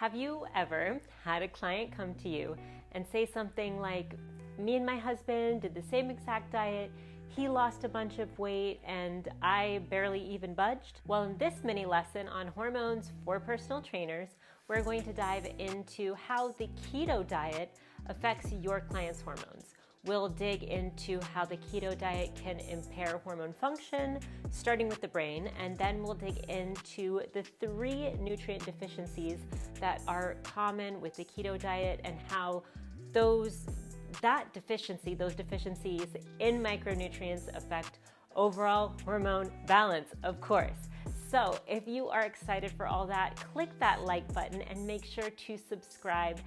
Have you ever had a client come to you and say something like, me and my husband did the same exact diet, he lost a bunch of weight, and I barely even budged? Well, in this mini lesson on hormones for personal trainers, we're going to dive into how the keto diet affects your client's hormones. We'll dig into how the keto diet can impair hormone function, starting with the brain, and then we'll dig into the 3 nutrient deficiencies that are common with the keto diet and how those deficiencies in micronutrients affect overall hormone balance, of course. So if you are excited for all that, click that like button and make sure to subscribe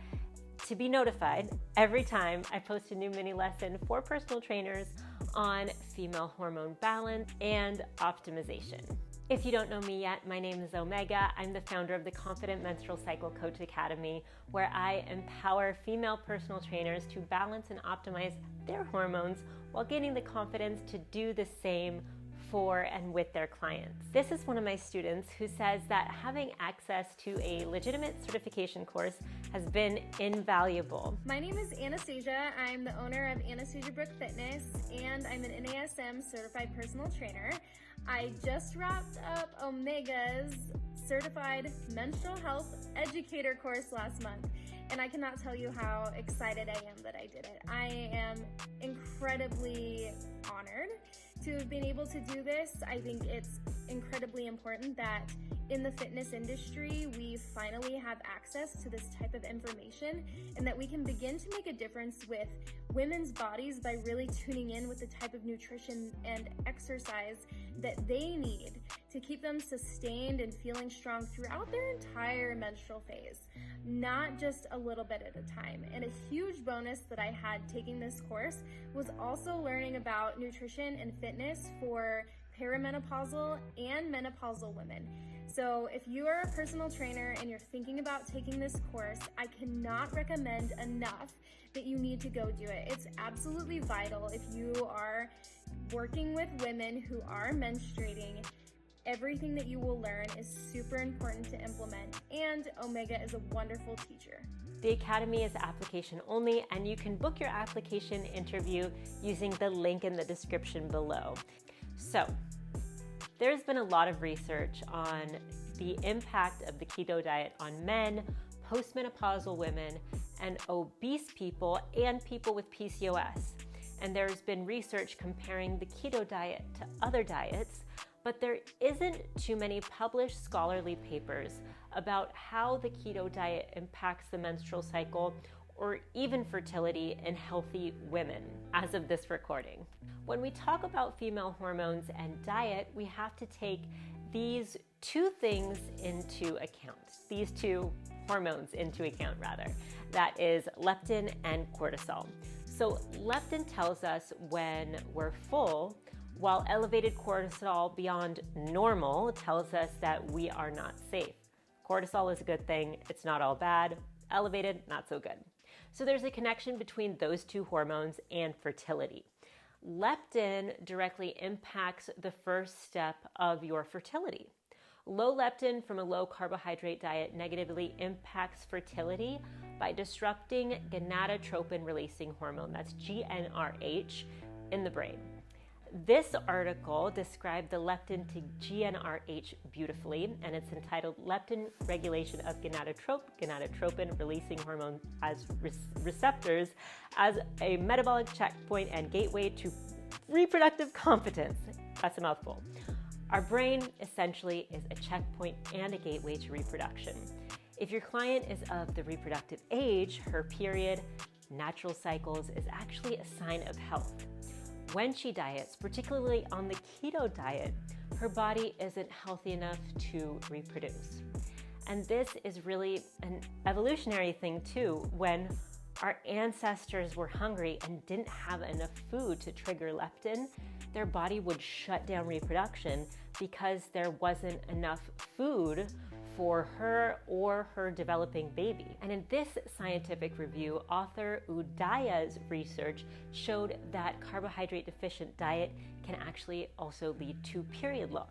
to be notified every time I post a new mini lesson for personal trainers on female hormone balance and optimization. If you don't know me yet, my name is Omega. I'm the founder of the Confident Menstrual Cycle Coach Academy, where I empower female personal trainers to balance and optimize their hormones while gaining the confidence to do the same for and with their clients. This is one of my students who says that having access to a legitimate certification course has been invaluable. My name is Anastasia. I'm the owner of Anastasia Brook Fitness, and I'm an NASM certified personal trainer. I just wrapped up Omega's certified menstrual health educator course last month, and I cannot tell you how excited I am that I did it. I am incredibly honored to have been able to do this. I think it's incredibly important that in the fitness industry, we finally have access to this type of information and that we can begin to make a difference with women's bodies by really tuning in with the type of nutrition and exercise that they need to keep them sustained and feeling strong throughout their entire menstrual phase, not just a little bit at a time. And a huge bonus that I had taking this course was also learning about nutrition and fitness for perimenopausal and menopausal women. So if you are a personal trainer and you're thinking about taking this course, I cannot recommend enough that you need to go do it. It's absolutely vital if you are working with women who are menstruating. Everything that you will learn is super important to implement, and Omega is a wonderful teacher. The Academy is application only, and you can book your application interview using the link in the description below. So, there's been a lot of research on the impact of the keto diet on men, postmenopausal women, and obese people, and people with PCOS. And there's been research comparing the keto diet to other diets, but there isn't too many published scholarly papers about how the keto diet impacts the menstrual cycle or even fertility in healthy women as of this recording. When we talk about female hormones and diet, we have to take these 2 things into account, these 2 hormones into account rather. That is leptin and cortisol. So leptin tells us when we're full, while elevated cortisol beyond normal tells us that we are not safe. Cortisol is a good thing, it's not all bad. Elevated, not so good. So there's a connection between those 2 hormones and fertility. Leptin directly impacts the first step of your fertility. Low leptin from a low carbohydrate diet negatively impacts fertility by disrupting gonadotropin releasing hormone, that's GnRH, in the brain. This article described the leptin to GnRH beautifully, and it's entitled Leptin Regulation of Gonadotropin Releasing Hormone as Receptors as a Metabolic Checkpoint and Gateway to Reproductive Competence. That's a mouthful. Our brain essentially is a checkpoint and a gateway to reproduction. If your client is of the reproductive age, her period, natural cycles is actually a sign of health. When she diets, particularly on the keto diet, her body isn't healthy enough to reproduce. And this is really an evolutionary thing too. When our ancestors were hungry and didn't have enough food to trigger leptin, their body would shut down reproduction because there wasn't enough food for her or her developing baby. And in this scientific review, author Udaya's research showed that carbohydrate deficient diet can actually also lead to period loss.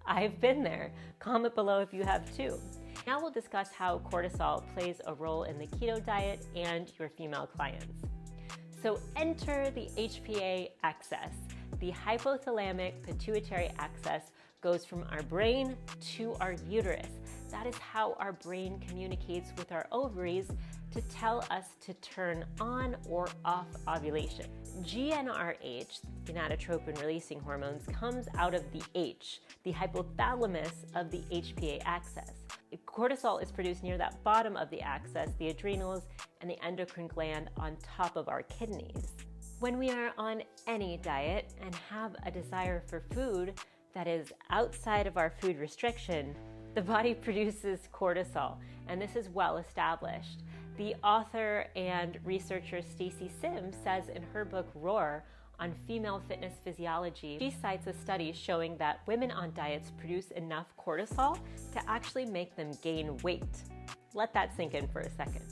I've been there. Comment below if you have too. Now we'll discuss how cortisol plays a role in the keto diet and your female clients. So enter the HPA axis. The hypothalamic pituitary axis goes from our brain to our uterus. That is how our brain communicates with our ovaries to tell us to turn on or off ovulation. GnRH, gonadotropin-releasing hormones, comes out of the H, the hypothalamus of the HPA axis. Cortisol is produced near that bottom of the axis, the adrenals, and the endocrine gland on top of our kidneys. When we are on any diet and have a desire for food that is outside of our food restriction, the body produces cortisol, and this is well established. The author and researcher Stacy Sims says in her book Roar on female fitness physiology, she cites a study showing that women on diets produce enough cortisol to actually make them gain weight. Let that sink in for a second.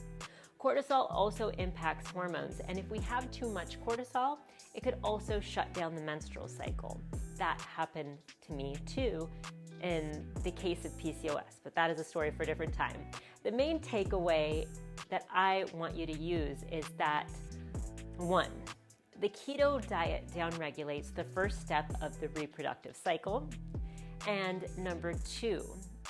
Cortisol also impacts hormones, and if we have too much cortisol, it could also shut down the menstrual cycle. That happened to me too in the case of PCOS, but that is a story for a different time. The main takeaway that I want you to use is that 1, the keto diet downregulates the first step of the reproductive cycle, and number 2,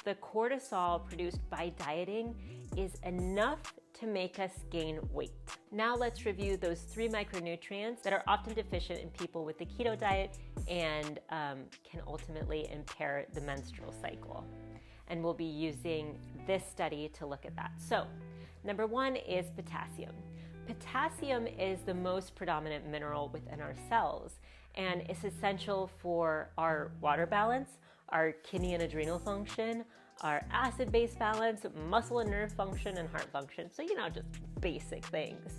the cortisol produced by dieting is enough to make us gain weight. Now let's review those 3 micronutrients that are often deficient in people with the keto diet and can ultimately impair the menstrual cycle. And we'll be using this study to look at that. So, number 1 is potassium. Potassium is the most predominant mineral within our cells, and it's essential for our water balance, our kidney and adrenal function, our acid-base balance, muscle and nerve function, and heart function. So, just basic things.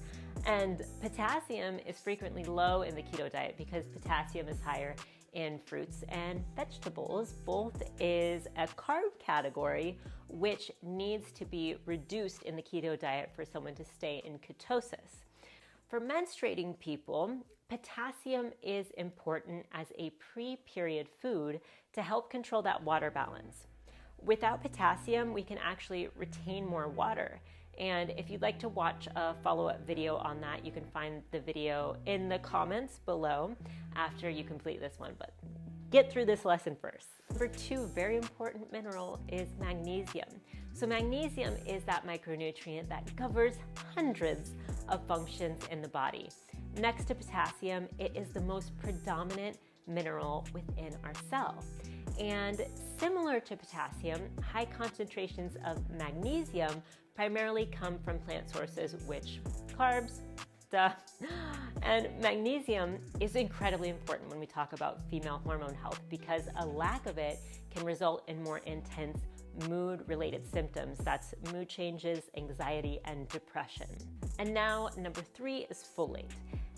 And potassium is frequently low in the keto diet because potassium is higher in fruits and vegetables. Both is a carb category which needs to be reduced in the keto diet for someone to stay in ketosis. For menstruating people, potassium is important as a pre-period food to help control that water balance. Without potassium, we can actually retain more water. And if you'd like to watch a follow-up video on that, you can find the video in the comments below after you complete this one, but get through this lesson first. Number 2, very important mineral is magnesium. So magnesium is that micronutrient that covers hundreds of functions in the body. Next to potassium, it is the most predominant mineral within our cell. And similar to potassium, high concentrations of magnesium primarily come from plant sources, which carbs, duh. And magnesium is incredibly important when we talk about female hormone health because a lack of it can result in more intense mood-related symptoms. That's mood changes, anxiety, and depression. And now, number 3 is folate.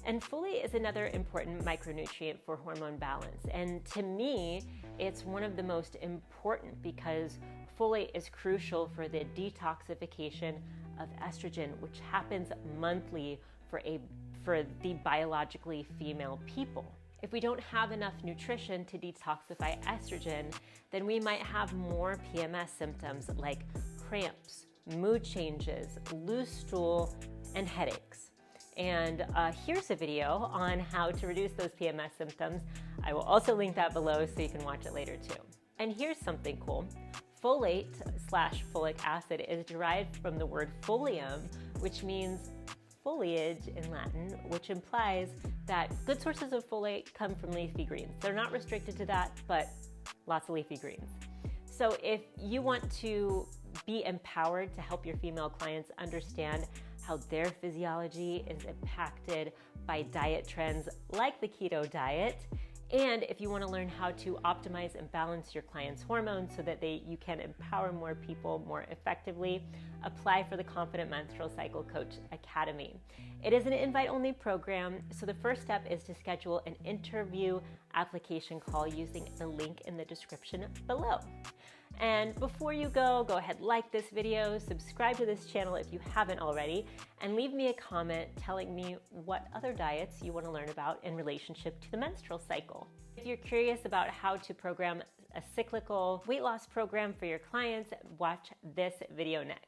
And folate is another important micronutrient for hormone balance. And to me, it's one of the most important because folate is crucial for the detoxification of estrogen, which happens monthly for the biologically female people. If we don't have enough nutrition to detoxify estrogen, then we might have more PMS symptoms like cramps, mood changes, loose stool, and headaches. And here's a video on how to reduce those PMS symptoms. I will also link that below so you can watch it later too. And here's something cool. Folate/folic acid is derived from the word folium, which means foliage in Latin, which implies that good sources of folate come from leafy greens. They're not restricted to that, but lots of leafy greens. So if you want to be empowered to help your female clients understand how their physiology is impacted by diet trends like the keto diet, and if you want to learn how to optimize and balance your clients' hormones so that you can empower more people more effectively, apply for the Confident Menstrual Cycle Coach Academy. It is an invite-only program, so the first step is to schedule an interview application call using the link in the description below. And before you go ahead, like this video, subscribe to this channel if you haven't already, and leave me a comment telling me what other diets you want to learn about in relationship to the menstrual cycle. If you're curious about how to program a cyclical weight loss program for your clients, watch this video next.